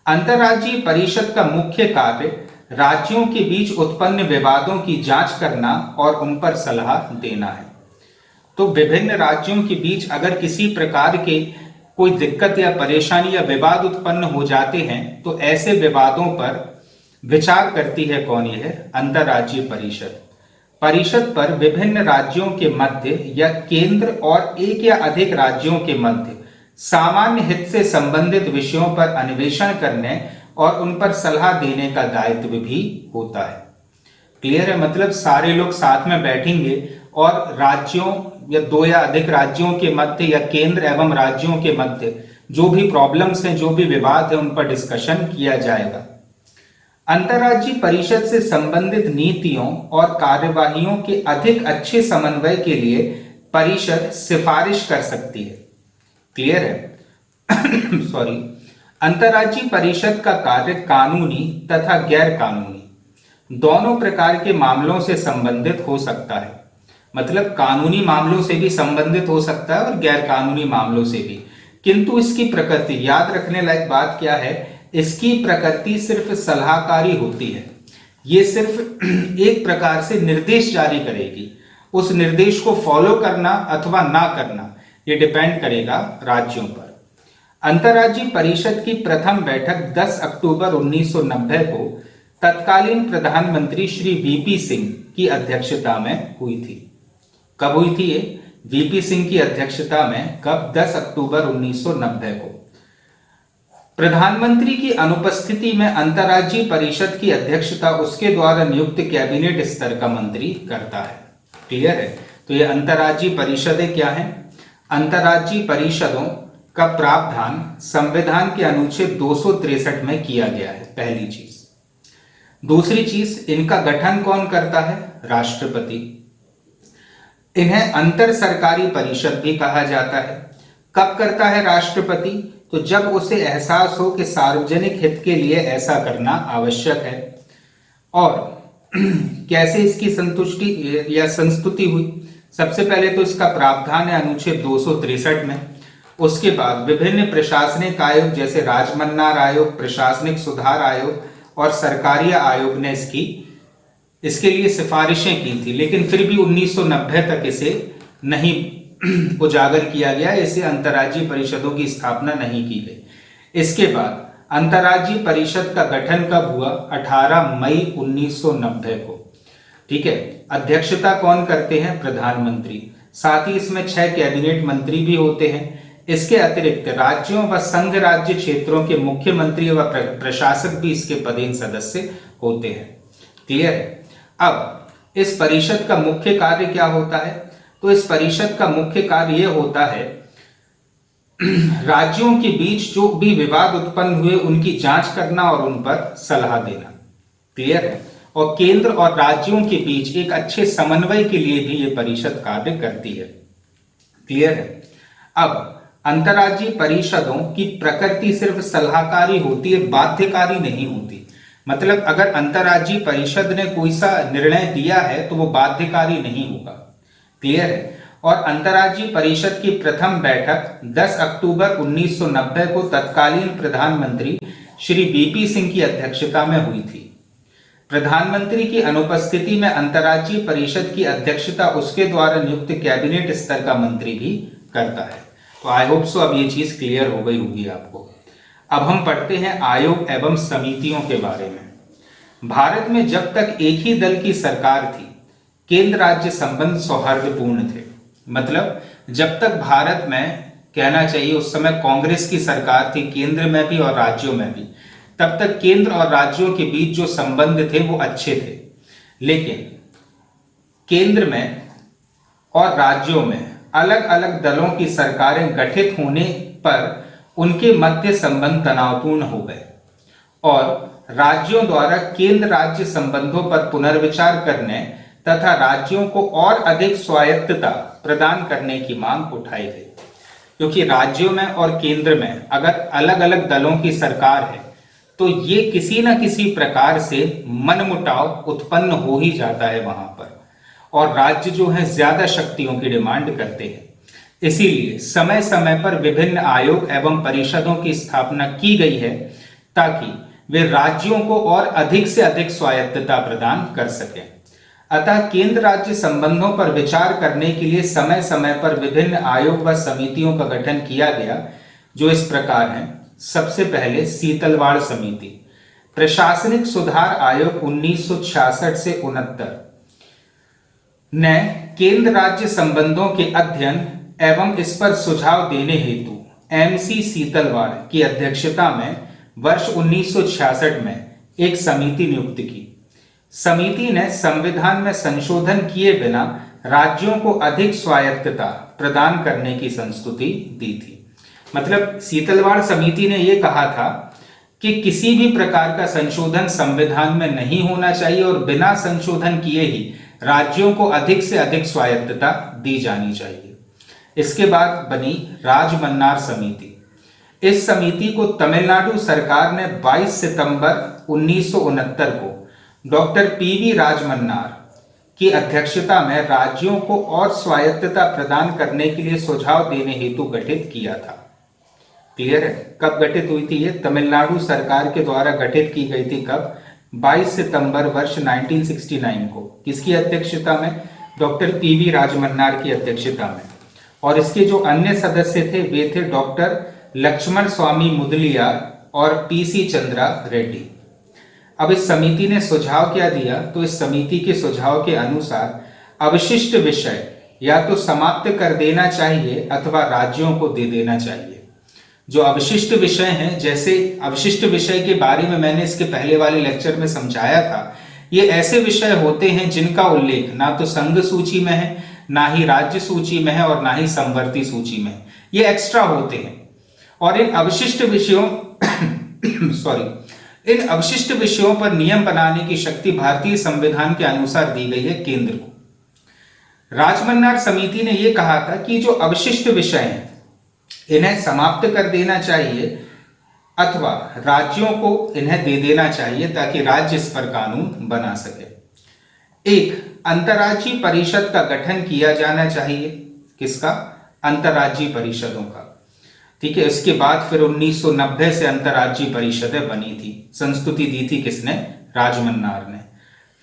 अंतर्राज्यीय परिषद का मुख्य कार्य राज्यों के बीच उत्पन्न विवादों की जांच करना और उन पर सलाह देना है। तो विभिन्न राज्यों के बीच अगर किसी प्रकार के कोई दिक्कत या परेशानी या विवाद उत्पन्न हो जाते हैं तो ऐसे विवादों पर विचार करती है कौन? ये है अंतर्राज्यीय परिषद। परिषद पर विभिन्न राज्यों के मध्य या केंद्र और एक या अधिक राज्यों के मध्य सामान्य हित से संबंधित विषयों पर अन्वेषण करने और उन पर सलाह देने का दायित्व भी होता है। क्लियर है? मतलब सारे लोग साथ में बैठेंगे और राज्यों या 2 या अधिक राज्यों के मध्य या केंद्र एवं राज्यों के मध्य जो भी प्रॉब्लम्स हैं, जो भी विवाद है, उन पर डिस्कशन किया जाएगा। अंतर्राज्यीय परिषद से संबंधित नीतियों और कार्यवाहियों के अधिक अच्छे समन्वय के लिए परिषद सिफारिश कर सकती है। क्लियर है? सॉरी। अंतर्राज्यीय परिषद का कार्य कानूनी तथा गैर कानूनी दोनों प्रकार के मामलों से संबंधित हो सकता है। मतलब कानूनी मामलों से भी संबंधित हो सकता है और गैर कानूनी मामलों से भी। किंतु इसकी प्रकृति, याद रखने लायक बात क्या है, इसकी प्रकृति सिर्फ सलाहकारी होती है। ये सिर्फ एक प्रकार से निर्देश जारी करेगी। उस निर्देश को फॉलो करना अथवा ना करना ये डिपेंड करेगा राज्यों पर। अंतर्राज्यीय परिषद की प्रथम बैठक 10 अक्टूबर 1990 को तत्कालीन प्रधानमंत्री श्री वीपी सिंह की अध्यक्षता में हुई थी। कब हुई थी ये? वीपी सिंह की अध्यक्षता में। कब? 10 अक्टूबर 1990 को। प्रधानमंत्री की अनुपस्थिति में अंतर्राज्यीय परिषद की अध्यक्षता उसके द्वारा नियुक्त कैबिनेट स्तर का मंत्री करता है। क्लियर है? तो ये अंतर्राज्यीय परिषदें क्या हैं? अंतर्राज्यीय परिषदों का प्रावधान संविधान के अनुच्छेद 263 में किया गया है, पहली चीज। दूसरी चीज, इनका गठन कौन करता है? राष्ट्रपति। इन्हें अंतर सरकारी परिषद भी कहा जाता है। कब करता है राष्ट्रपति? तो जब उसे एहसास हो कि सार्वजनिक हित के लिए ऐसा करना आवश्यक है। और कैसे इसकी संतुष्टि या संस्तुति हुई? सबसे पहले तो इसका प्रावधान है अनुच्छेद 263 में। उसके बाद विभिन्न प्रशासनिक आयोग जैसे राजमन्नार आयोग, प्रशासनिक सुधार आयोग और सरकारिया आयोग ने इसके लिए सिफारिशें की थी, लेकिन फिर भी 1990 तक इसे नहीं उजागर किया गया, इसे अंतर्राज्यीय परिषदों की स्थापना नहीं की गई। इसके बाद अंतर्राज्यीय परिषद का गठन कब हुआ? 18 मई 1990 को। ठीक है। अध्यक्षता कौन करते हैं? प्रधानमंत्री। साथ ही इसमें 6 कैबिनेट मंत्री भी होते हैं। इसके अतिरिक्त राज्यों व संघ राज्य क्षेत्रों के मुख्यमंत्री व प्रशासक भी इसके पदेन सदस्य होते हैं। क्लियर है? अब इस परिषद का मुख्य कार्य क्या होता है? तो इस परिषद का मुख्य कार्य यह होता है राज्यों के बीच जो भी विवाद उत्पन्न हुए उनकी जांच करना और उन पर सलाह देना। क्लियर है? और केंद्र और राज्यों के बीच एक अच्छे समन्वय के लिए भी यह परिषद कार्य करती है। क्लियर है? अब अंतर्राज्यीय परिषदों की प्रकृति सिर्फ सलाहकारी होती है, बाध्यकारी नहीं होती। मतलब अगर अंतर्राज्यीय परिषद ने कोई सा निर्णय दिया है तो वो बाध्यकारी नहीं होगा। क्लियर है? और अंतर्राज्यीय परिषद की प्रथम बैठक 10 अक्टूबर 1990 को तत्कालीन प्रधानमंत्री श्री वीपी सिंह की अध्यक्षता में हुई थी। प्रधानमंत्री की अनुपस्थिति में अंतर्राज्यीय परिषद की अध्यक्षता उसके द्वारा नियुक्त कैबिनेट स्तर का मंत्री भी करता है। तो आई होप सो अब ये चीज क्लियर हो गई होगी आपको। अब हम पढ़ते हैं आयोग एवं समितियों के बारे में। भारत में जब तक एक ही दल की सरकार थी, केंद्र राज्य संबंध सौहार्दपूर्ण थे। मतलब जब तक भारत में, कहना चाहिए उस समय कांग्रेस की सरकार थी, केंद्र में भी और राज्यों में भी, तब तक केंद्र और राज्यों के बीच जो संबंध थे वो अच्छे थे। लेकिन केंद्र में और राज्यों में अलग अलग दलों की सरकारें गठित होने पर उनके मध्य संबंध तनावपूर्ण हो गए और राज्यों द्वारा केंद्र राज्य संबंधों पर पुनर्विचार करने तथा राज्यों को और अधिक स्वायत्तता प्रदान करने की मांग उठाई गई। क्योंकि राज्यों में और केंद्र में अगर अलग अलग दलों की सरकार है तो ये किसी न किसी प्रकार से मनमुटाव उत्पन्न हो ही जाता है वहां पर, और राज्य जो है ज्यादा शक्तियों की डिमांड करते हैं। इसीलिए समय समय पर विभिन्न आयोग एवं परिषदों की स्थापना की गई है ताकि वे राज्यों को और अधिक से अधिक स्वायत्तता प्रदान कर सकें। अतः केंद्र राज्य संबंधों पर विचार करने के लिए समय समय पर विभिन्न आयोग व समितियों का गठन किया गया, जो इस प्रकार हैं। सबसे पहले सीतलवाड़ समिति, प्रशासनिक सुधार आयोग 1966 से 69 ने केंद्र राज्य संबंधों के अध्ययन एवं इस पर सुझाव देने हेतु एमसी सीतलवाड़ की अध्यक्षता में वर्ष 1966 में एक समिति नियुक्त की। समिति ने संविधान में संशोधन किए बिना राज्यों को अधिक स्वायत्तता प्रदान करने की संस्तुति दी थी। मतलब सीतलवाड़ समिति ने यह कहा था कि किसी भी प्रकार का संशोधन संविधान में नहीं होना चाहिए और बिना संशोधन किए ही राज्यों को अधिक से अधिक स्वायत्तता दी जानी चाहिए। इसके बाद बनी राजमन्नार समिति। इस समिति को तमिलनाडु सरकार ने 22 सितंबर 1969 को डॉक्टर पीवी राजमन्नार की अध्यक्षता में राज्यों को और स्वायत्तता प्रदान करने के लिए सुझाव देने हेतु गठित किया था। क्लियर है? कब गठित हुई थी? ये तमिलनाडु सरकार के द्वारा गठित की गई थी। कब? 22 सितंबर वर्ष 1969 को। किसकी अध्यक्षता में? डॉक्टर पीवी राजमन्नार की अध्यक्षता में। और इसके जो अन्य सदस्य थे वे थे डॉक्टर लक्ष्मण स्वामी मुदलियार और पीसी चंद्रा रेड्डी। अब इस समिति ने सुझाव क्या दिया? तो इस समिति के सुझाव के अनुसार अवशिष्ट विषय या तो समाप्त कर देना चाहिए अथवा राज्यों को दे देना चाहिए। जो अवशिष्ट विषय हैं, जैसे अवशिष्ट विषय के बारे में मैंने इसके पहले वाले लेक्चर में समझाया था, ये ऐसे विषय होते हैं जिनका उल्लेख ना तो संघ सूची में है, ना ही राज्य सूची में है और ना ही समवर्ती सूची में है। ये एक्स्ट्रा होते हैं। और इन अवशिष्ट विषयों इन अवशिष्ट विषयों पर नियम बनाने की शक्ति भारतीय संविधान के अनुसार दी गई है केंद्र को। राजमन्नार समिति ने यह कहा था कि जो अवशिष्ट विषय हैं इन्हें समाप्त कर देना चाहिए अथवा राज्यों को इन्हें दे देना चाहिए ताकि राज्य इस पर कानून बना सके। एक, अंतर्राज्यीय परिषद का गठन किया जाना चाहिए। किसका? अंतर्राज्यीय परिषदों का। ठीक है। इसके बाद फिर 1990 से अंतर्राज्यीय परिषदें बनी थी। संस्तुति दी थी किसने? राजमन्नार ने।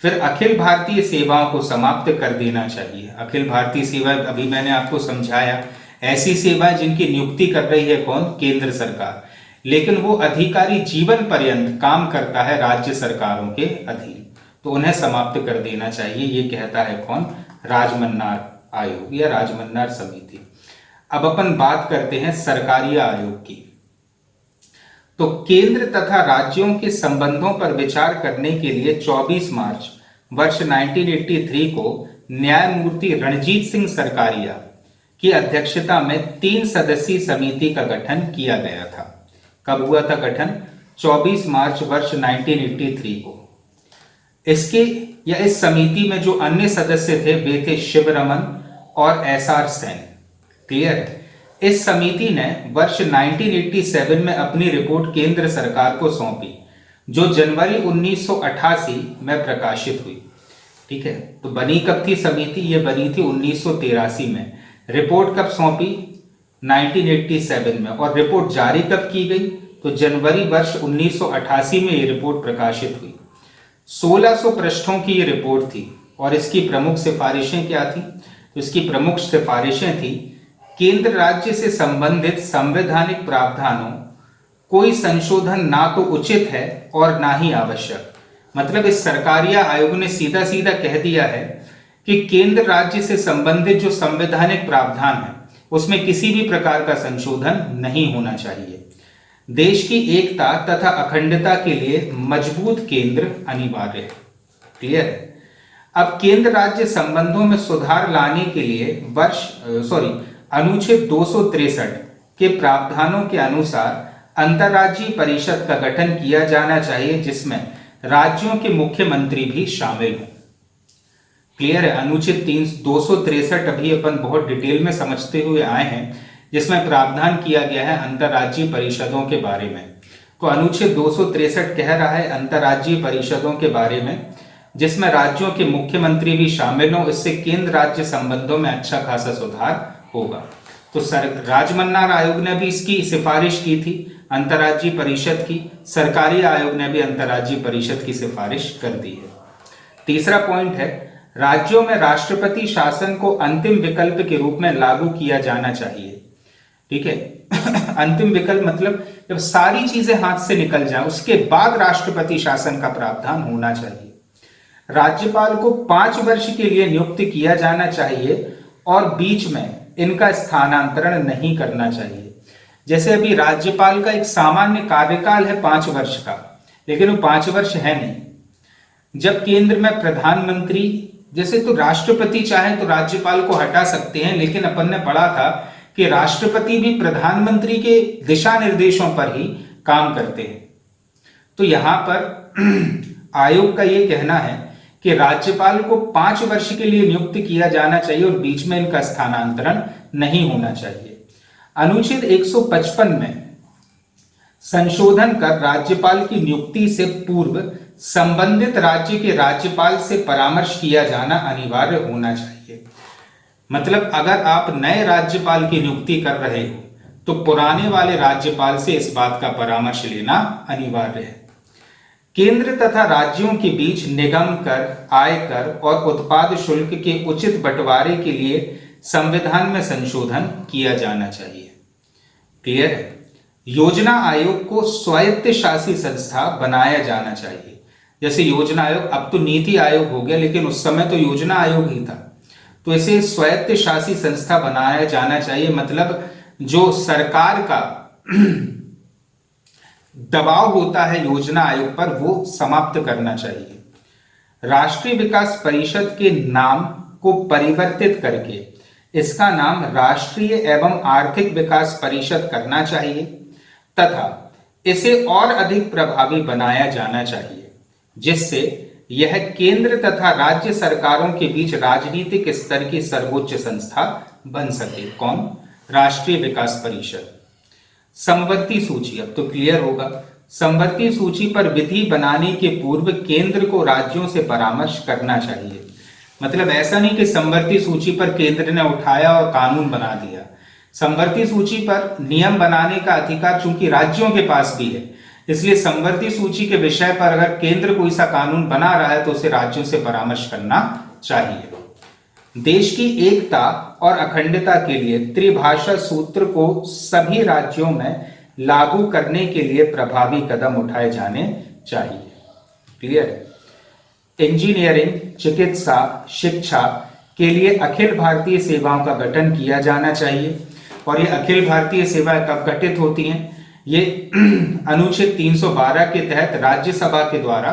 फिर अखिल भारतीय सेवाओं को समाप्त कर देना चाहिए। अखिल भारतीय सेवा अभी मैंने आपको समझाया, ऐसी सेवाएं जिनकी नियुक्ति कर रही है कौन? केंद्र सरकार, लेकिन वो अधिकारी जीवन पर्यंत काम करता है राज्य सरकारों के अधीन, तो उन्हें समाप्त कर देना चाहिए। ये कहता है कौन? राजमन्नार आयोग या राजमन्नार समिति। अब अपन बात करते हैं सरकारी आयोग की। तो केंद्र तथा राज्यों के संबंधों पर विचार करने के लिए 24 मार्च वर्ष 1983 को न्यायमूर्ति रणजीत सिंह सरकारिया की अध्यक्षता में 3 सदस्यीय समिति का गठन किया गया था। कब हुआ था गठन? 24 मार्च वर्ष 1983 को। इसके या इस समिति में जो अन्य सदस्य थे वे थे शिवरमन और SR सेन। क्लियर है? इस समिति ने वर्ष 1987 में अपनी रिपोर्ट केंद्र सरकार को सौंपी, जो जनवरी 1988 में प्रकाशित हुई। ठीक है। तो बनी कब थी समिति? ये बनी थी 1983 में। रिपोर्ट कब सौंपी? 1987 में। और रिपोर्ट जारी कब की गई? तो जनवरी वर्ष 1988 में ये रिपोर्ट प्रकाशित हुई। 1600 पृष्ठों की ये रिपोर्ट थी और इसकी प्रमुख सिफारिशें क्या थी? तो इसकी प्रमुख सिफारिशें थी केंद्र राज्य से संबंधित संवैधानिक प्रावधानों कोई संशोधन ना तो उचित है और ना ही आवश्यक। मतलब इस सरकारिया आयोग ने सीधा सीधा कह दिया है कि केंद्र राज्य से संबंधित जो संवैधानिक प्रावधान है उसमें किसी भी प्रकार का संशोधन नहीं होना चाहिए। देश की एकता तथा अखंडता के लिए मजबूत केंद्र अनिवार्य है। क्लियर है? अब केंद्र राज्य संबंधों में सुधार लाने के लिए अनुच्छेद 263 के प्रावधानों के अनुसार अंतर्राज्यीय परिषद का गठन किया जाना चाहिए जिसमें राज्यों के मुख्यमंत्री भी शामिल हों। क्लियर है? अनुच्छेद 263 अभी अपन बहुत डिटेल में समझते हुए आए हैं, जिसमें प्रावधान किया गया है अंतर्राज्यीय परिषदों के बारे में। तो अनुच्छेद 263 कह रहा है अंतर्राज्यीय परिषदों के बारे में, जिसमें राज्यों के मुख्यमंत्री भी शामिल हों। इससे केंद्र राज्य संबंधों में अच्छा खासा सुधार होगा। तो राजमन्नार आयोग ने भी इसकी सिफारिश की थी अंतर्राज्यीय परिषद की। सरकारी आयोग ने भी अंतर्राज्यीय परिषद की सिफारिश कर दी है। तीसरा पॉइंट है राज्यों में राष्ट्रपति शासन को अंतिम विकल्प के रूप में लागू किया जाना चाहिए। ठीक है? अंतिम विकल्प मतलब जब सारी चीजें हाथ से निकल जाए उसके बाद राष्ट्रपति शासन का प्रावधान होना चाहिए। राज्यपाल को 5 वर्ष के लिए नियुक्त किया जाना चाहिए और बीच में इनका स्थानांतरण नहीं करना चाहिए। जैसे अभी राज्यपाल का एक सामान्य कार्यकाल है 5 वर्ष का, लेकिन वो 5 वर्ष है नहीं। जब केंद्र में प्रधानमंत्री, जैसे तो राष्ट्रपति चाहे तो राज्यपाल को हटा सकते हैं, लेकिन अपन ने पढ़ा था कि राष्ट्रपति भी प्रधानमंत्री के दिशा निर्देशों पर ही काम करते हैं। तो यहां पर आयोग का यह कहना है कि राज्यपाल को 5 वर्ष के लिए नियुक्त किया जाना चाहिए और बीच में इनका स्थानांतरण नहीं होना चाहिए। अनुच्छेद 155 में संशोधन कर राज्यपाल की नियुक्ति से पूर्व संबंधित राज्य के राज्यपाल से परामर्श किया जाना अनिवार्य होना चाहिए। मतलब अगर आप नए राज्यपाल की नियुक्ति कर रहे हो तो पुराने वाले राज्यपाल से इस बात का परामर्श लेना अनिवार्य है। केंद्र तथा राज्यों के बीच निगम कर, आयकर और उत्पाद शुल्क के उचित बंटवारे के लिए संविधान में संशोधन किया जाना चाहिए। क्लियर है? योजना आयोग को स्वायत्त शासी संस्था बनाया जाना चाहिए। जैसे योजना आयोग, अब तो नीति आयोग हो गया, लेकिन उस समय तो योजना आयोग ही था, तो इसे स्वायत्त शासी संस्था बनाया जाना चाहिए। मतलब जो सरकार का दबाव होता है योजना आयोग पर, वो समाप्त करना चाहिए। राष्ट्रीय विकास परिषद के नाम को परिवर्तित करके इसका नाम राष्ट्रीय एवं आर्थिक विकास परिषद करना चाहिए तथा इसे और अधिक प्रभावी बनाया जाना चाहिए, जिससे यह केंद्र तथा राज्य सरकारों के बीच राजनीतिक स्तर की सर्वोच्च संस्था बन सके। कौन? राष्ट्रीय विकास परिषद। समवर्ती सूची, अब तो क्लियर होगा। समवर्ती सूची पर विधि बनाने के पूर्व केंद्र को राज्यों से परामर्श करना चाहिए। मतलब ऐसा नहीं कि समवर्ती सूची पर केंद्र ने उठाया और कानून बना दिया। समवर्ती सूची पर नियम बनाने का अधिकार चूंकि राज्यों के पास भी है, इसलिए समवर्ती सूची के विषय पर अगर केंद्र कोई सा कानून बना रहा है तो उसे राज्यों से परामर्श करना चाहिए। देश की एकता और अखंडता के लिए त्रिभाषा सूत्र को सभी राज्यों में लागू करने के लिए प्रभावी कदम उठाए जाने चाहिए। क्लियर? इंजीनियरिंग, चिकित्सा, शिक्षा के लिए अखिल भारतीय सेवाओं का गठन किया जाना चाहिए। और ये अखिल भारतीय सेवाएं कब गठित होती हैं? ये अनुच्छेद 312 के तहत राज्यसभा के द्वारा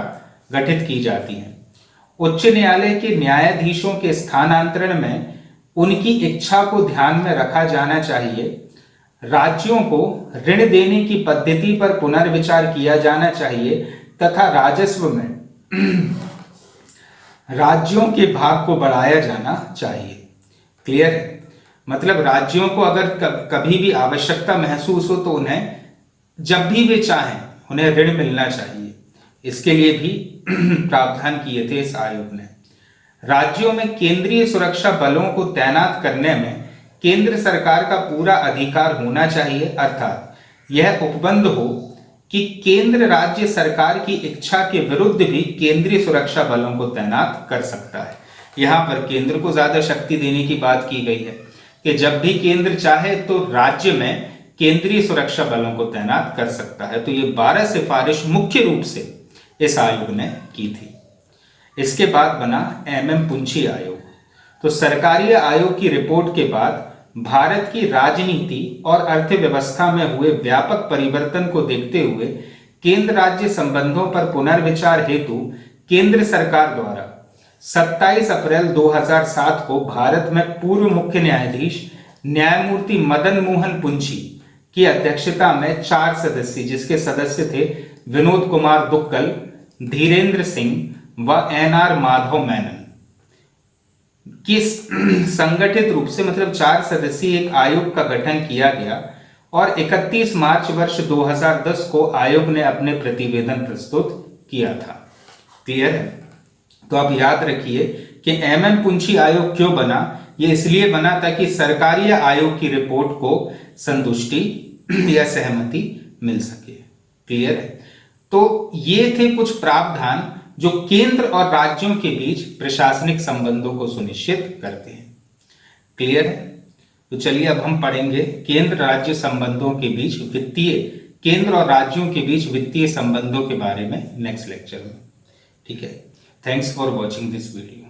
गठित की जाती हैं। उच्च न्यायालय के न्यायाधीशों के स्थानांतरण में उनकी इच्छा को ध्यान में रखा जाना चाहिए। राज्यों को ऋण देने की पद्धति पर पुनर्विचार किया जाना चाहिए तथा राजस्व में राज्यों के भाग को बढ़ाया जाना चाहिए। क्लियर है? मतलब राज्यों को अगर कभी भी आवश्यकता महसूस हो तो उन्हें जब भी वे चाहें उन्हें ऋण मिलना चाहिए। इसके लिए भी प्रावधान किए थे इस आयोग ने। राज्यों में केंद्रीय सुरक्षा बलों को तैनात करने में केंद्र सरकार का पूरा अधिकार होना चाहिए, अर्थात यह उपबंध हो कि केंद्र राज्य सरकार की इच्छा के विरुद्ध भी केंद्रीय सुरक्षा बलों को तैनात कर सकता है। यहां पर केंद्र को ज्यादा शक्ति देने की बात की गई है कि जब भी केंद्र चाहे तो राज्य में केंद्रीय सुरक्षा बलों को तैनात कर सकता है। तो ये 12 सिफारिश मुख्य रूप से इस आयोग ने की थी। इसके बाद बना MM पुंछी आयोग। तो सरकारी आयोग की रिपोर्ट के बाद भारत की राजनीति और अर्थव्यवस्था में हुए व्यापक परिवर्तन को देखते हुए केंद्र राज्य संबंधों पर पुनर्विचार हेतु केंद्र सरकार द्वारा 27 अप्रैल 2007 को भारत में पूर्व मुख्य न्यायाधीश न्यायमूर्ति मदन मोहन पुंछी की अध्यक्षता में 4 सदस्य, जिसके सदस्य थे विनोद कुमार दुक्कल, धीरेन्द्र सिंह व NR माधव मेनन की संगठित रूप से मतलब 4 सदस्यीय एक आयोग का गठन किया गया और 31 मार्च वर्ष 2010 को आयोग ने अपने प्रतिवेदन प्रस्तुत किया था। क्लियर है? तो आप याद रखिए कि MM पुंछी आयोग क्यों बना। ये इसलिए बना ताकि सरकारी आयोग की रिपोर्ट को संतुष्टि या सहमति मिल सके। क्लियर है? तो ये थे कुछ प्रावधान जो केंद्र और राज्यों के बीच प्रशासनिक संबंधों को सुनिश्चित करते हैं। क्लियर है? तो चलिए अब हम पढ़ेंगे केंद्र राज्य संबंधों के बीच केंद्र और राज्यों के बीच वित्तीय संबंधों के बारे में नेक्स्ट लेक्चर में। ठीक है? Thanks for watching this video.